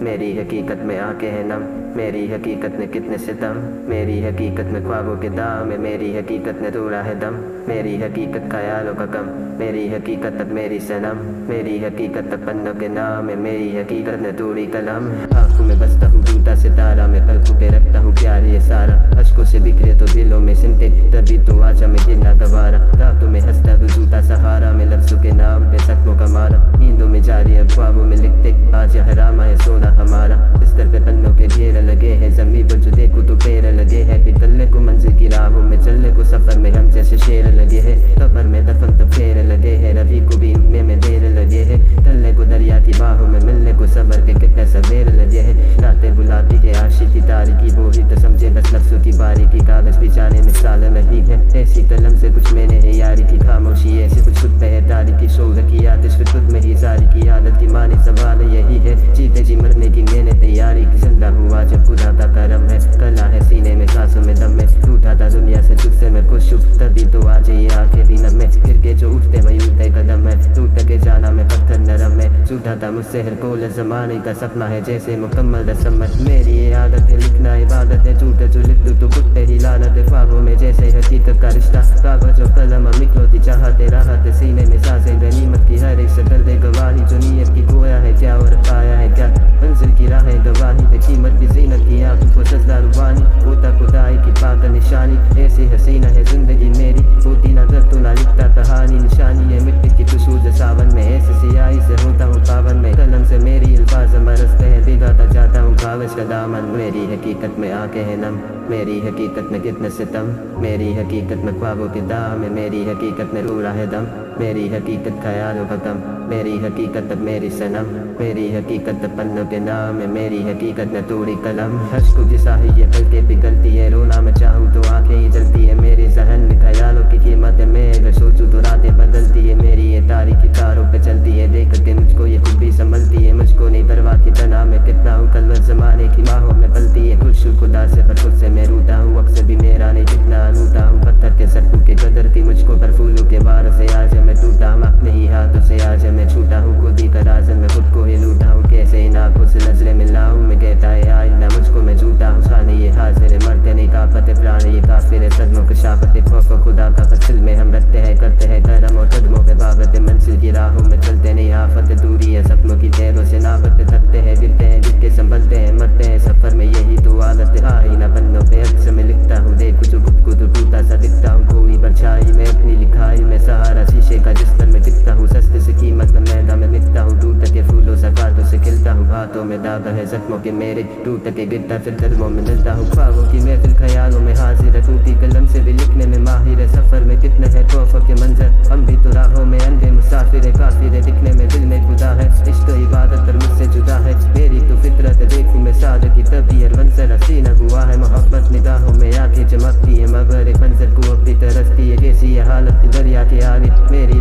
मेरी हकीकत में आके है नम, मेरी हकीकत में कितने सितम, मेरी हकीकत में ख्वाबों के दाम है, मेरी हकीकत ने तोड़ा है दम, मेरी हकीकत ख्यालों का कम, मेरी हकीकत अब मेरी सनम, मेरी हकीकत अब पन्नों के नाम है, मेरी हकीकत ने तोड़ी कलम। आंखों में बसता हूँ टूटा सितारा, मैं पलकों पे रखता हूँ प्यार ये सारा, अश्कों से बिखरे तो दिलों में सिमटे, तभी तो आजा मैं गिरना दोबारा, रातों में हंसता हूँ झूठा सहारा, मैं लफ्जों के नाम पे सपनों का मारा, नींदों में जारी अब ख्वाबों में लिखते, आज हरामा है सोना हमारा, बिस्तर पे पन्नों के ढेर लगे हैं, जमीन पर जो देखो तो पेड़ लगे हैं, पिघलने को मंजिल की राहों में चलने को सफर में हम जैसे शेर लगे हैं, कब्र में दफन तो फेर लगे हैं, रवि को भी में देर लगे हैं, टलने को दरिया की बाहों में मिलने को सबर के कितने सवेर लगे हैं, रातें बुलाती है आशिकी तारीकी, वो ही तो समझे बस लफ्जों की बारीकी, कागज बिछाने में साल नहीं है, ऐसी कलम से कुछ मैंने है यारी की, खामोशी ऐसी कुछ खुद पे है तारीकी, शोर की आतिश खुद में ही जारी की आदत की मानी सवाल यही है, जीते जी मरने की मैंने तैयारी की, जिंदा हुआ जब खुदा का करम है, कला है सीने में सांसों में दम है, टूटा था दुनिया से तुझसे मैं खुश हूँ, तभी तो आज ये आखिरी नम है, गिर के जो उठते वही उठते कदम है, टूट के जाना में पत्थर नरम है, झूठा था मुझसे हर कोल जमाने का सपना है जैसे मुकम्मल रस्म है, मेरी ये आदत है लिखना इबादत है, झूठ जो लिख दूँ तो कुत्ते ही लानत है, ख्वाबों में जैसे हकीकत का रिश्ता, कागज और कलम निकलोती चाहते राहत सीने में सांसें गनीमत की हर एक शक्ल दे गवाही, जो नीयत की खोया है क्या और पाया है क्या, मंजिल की राहें गवाही पे कीमत की जीनत की आंखों को सजदा रुबानी, होता खुदाई की पाक निशानी, ऐसी हसीना है जिंदगी मेरी, होती ना कर तो ना लिखता कहानी, निशानी है मिट्टी की खुशबू जो सावन में, ऐसे सियाही से होता हूँ पावन में, कलम से मेरी अल्फाज मरसते हैं, भिगाता जाता हूँ कागज का दामन, मेरी हकीकत में आके है नम, मेरी हकीकत में कितने सितम, मेरी हकीकत में ख्वाबों के दाम है, मेरी हकीकत में रूड़ा है दम, मेरी हकीकत ख्यालों का कम, मेरी हकीकत अब मेरी सनम, मेरी हकीकत अब पन्नों के नाम है, मेरी हकीकत में तोड़ी कलम, अश्कों की साही ये पलकें पिघलती है, रोना मैं चाहूँ तो आंखें ही जलती है, मेरे जहन में ख्यालों की कीमत है, मैं अगर सोचूं तो रातें बदलती है, मेरी ये तारीखी तारों पे चलती है, देखते मुझको ये खुद भी संभलती है, मुझको नहीं परवाह की तना में कितना हूँ कलवत जमाने की बाहों में पलती है, खुश हूँ खुदा से पर खुद से मैं रूठा हूँ, अक्सर भी मेरा नहीं जितना अनूठा हूँ, पत्थर के सड़कों के कदर थी मुझको पर फूलों के बार से आज मैं टूटा हूँ, अपने ही हाथों से आज मैं छूटा हूँ, खुद ही तराजन में खुद को ही लूटा हूँ, कैसे इन आंखों से नजरें मिलाऊं, मैं कहता है आईना मुझको मैं झूठा हूँ, खाने ये हाजिर मरते नहीं ताकत प्राण ये काफिर है, सदमों की शाफत खौफ खुदा का फसिल में हम रखते हैं, करते हैं करम और कदमों पे बाबत, मंजिल की राहों में चलते नहीं आफत दूरी है, सपनों की तैरों से नाबत, थकते हैं गिरते हैं गिर के संभलते हैं, मरते हैं सफर में यही तो आदत है, आईना पन्नों पे अक्सर मैं लिखता हूँ, देख जो खुद को तो टूटा सा दिखता हूँ, कोई परछाई में अपनी लिखाई में सहारा शीशे का जिस पर मैं टिकता हूँ, सस्ते से कीमत में मैदा में लिखता हूँ, टूट के फूलों से कांटों से खिलता हूँ, हाथों में दाग है जख्मों के मेरे, टूट के गिरता फिर कदमों में मिलता हूँ, ख्वाबों की महफिल ख्यालों में हाजिर है, टूटी कलम से भी लिखने में माहिर है, सफर में कितने हैं खौफ के मंजर, हम भी तो राहों में अंधे मुसाफिर है, काफिर है दिखने में दिल में खुदा है, इश्क इबादत पर मुझसे जुदा है, मेरी तो फितरत है देखूं मैं सादगी तभी हर मंजर हसीना हुआ है, मोहब्बत निगाहों में आके चमकती है, मगर एक मंजर को अपनी तरसती है, कैसी ये हालत की दरिया के आगे, मेरी